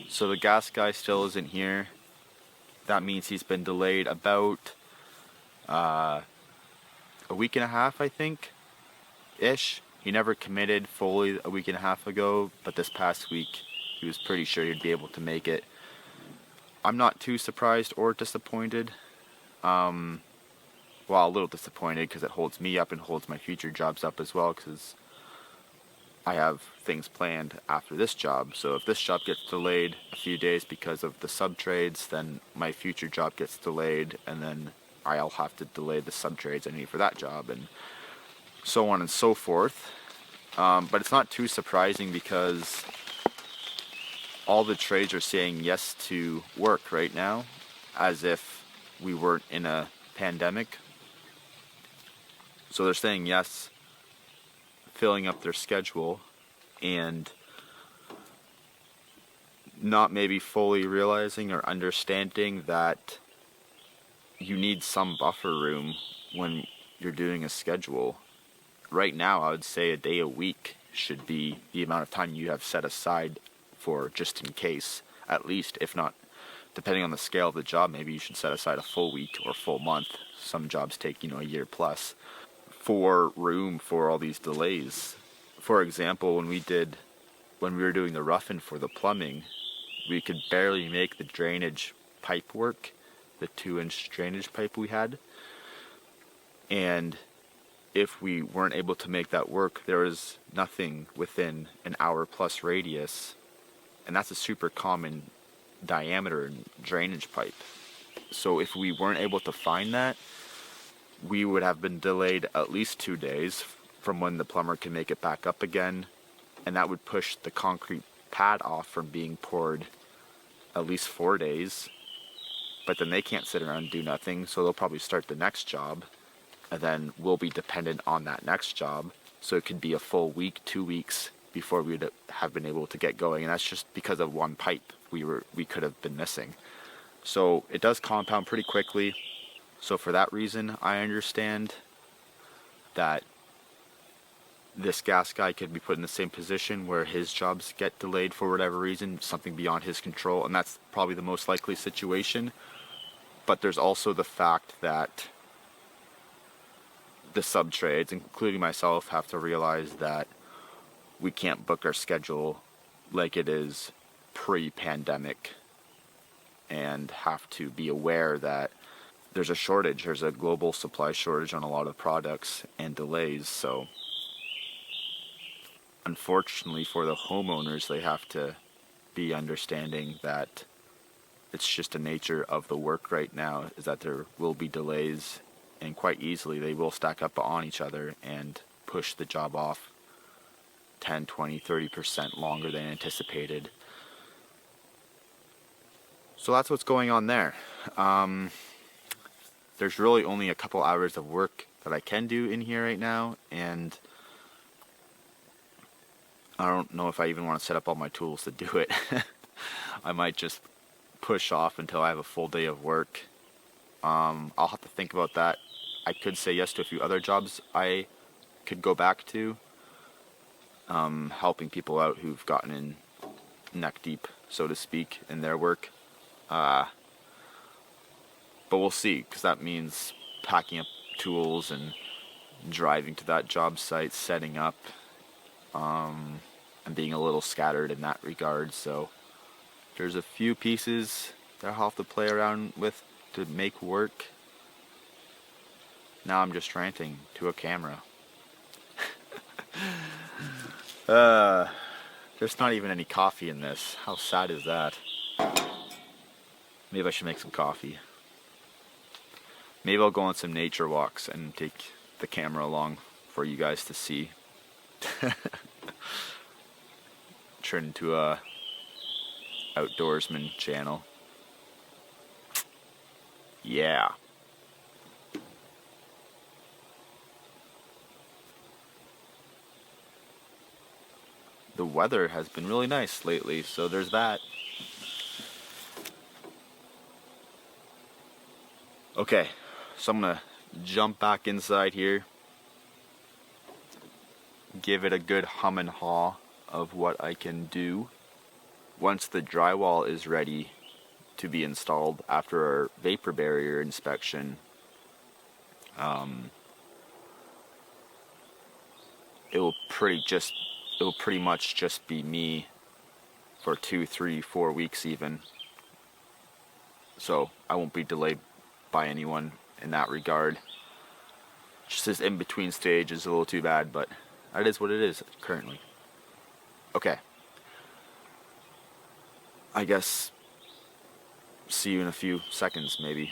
So the gas guy still isn't here. That means he's been delayed about a week and a half, I think, ish. He never committed fully a week and a half ago, but this past week he was pretty sure he'd be able to make it. I'm not too surprised or disappointed. Well, a little disappointed because it holds me up and holds my future jobs up as well, because I have things planned after this job. So if this job gets delayed a few days because of the sub-trades, then my future job gets delayed, and then I'll have to delay the sub-trades I need for that job, and so on and so forth. But it's not too surprising because all the trades are saying yes to work right now, as if we weren't in a pandemic. So they're saying yes, filling up their schedule, and not maybe fully realizing or understanding that you need some buffer room when you're doing a schedule. Right now, I would say a day a week should be the amount of time you have set aside for just in case, at least, if not, depending on the scale of the job, maybe you should set aside a full week or full month. Some jobs take, a year plus, for room for all these delays. For example, when we were doing the rough-in for the plumbing, we could barely make the drainage pipe work, the 2-inch drainage pipe we had. And if we weren't able to make that work, there was nothing within an hour plus radius, and that's a super common diameter drainage pipe. So if we weren't able to find that, we would have been delayed at least 2 days from when the plumber can make it back up again, and that would push the concrete pad off from being poured at least 4 days. But then they can't sit around and do nothing, so they'll probably start the next job, and then we'll be dependent on that next job. So it could be a full week, 2 weeks before we'd have been able to get going, and that's just because of one pipe we could have been missing. So it does compound pretty quickly. So for that reason, I understand that this gas guy could be put in the same position where his jobs get delayed for whatever reason, something beyond his control, and that's probably the most likely situation. But there's also the fact that the sub-trades, including myself, have to realize that we can't book our schedule like it is pre-pandemic, and have to be aware that there's a shortage, there's a global supply shortage on a lot of products and delays. So unfortunately for the homeowners, they have to be understanding that it's just the nature of the work right now, is that there will be delays, and quite easily they will stack up on each other and push the job off 10, 20, 30% longer than anticipated. So that's what's going on there. There's really only a couple hours of work that I can do in here right now, and I don't know if I even want to set up all my tools to do it. I might just push off until I have a full day of work. I'll have to think about that. I could say yes to a few other jobs I could go back to, helping people out who've gotten in neck deep, so to speak, in their work. But we'll see, because that means packing up tools and driving to that job site, setting up, and being a little scattered in that regard. So there's a few pieces that I'll have to play around with to make work. Now I'm just ranting to a camera. There's not even any coffee in this. How sad is that? Maybe I should make some coffee. Maybe I'll go on some nature walks and take the camera along for you guys to see. Turn into a outdoorsman channel. Yeah. The weather has been really nice lately, so there's that. Okay, so I'm gonna jump back inside here, give it a good hum and haw of what I can do once the drywall is ready to be installed after our vapor barrier inspection, it will pretty much just be me for 2, 3, 4 weeks even. So I won't be delayed by anyone in that regard. Just this in-between stage is a little too bad, but that is what it is currently. Okay. I guess see you in a few seconds maybe.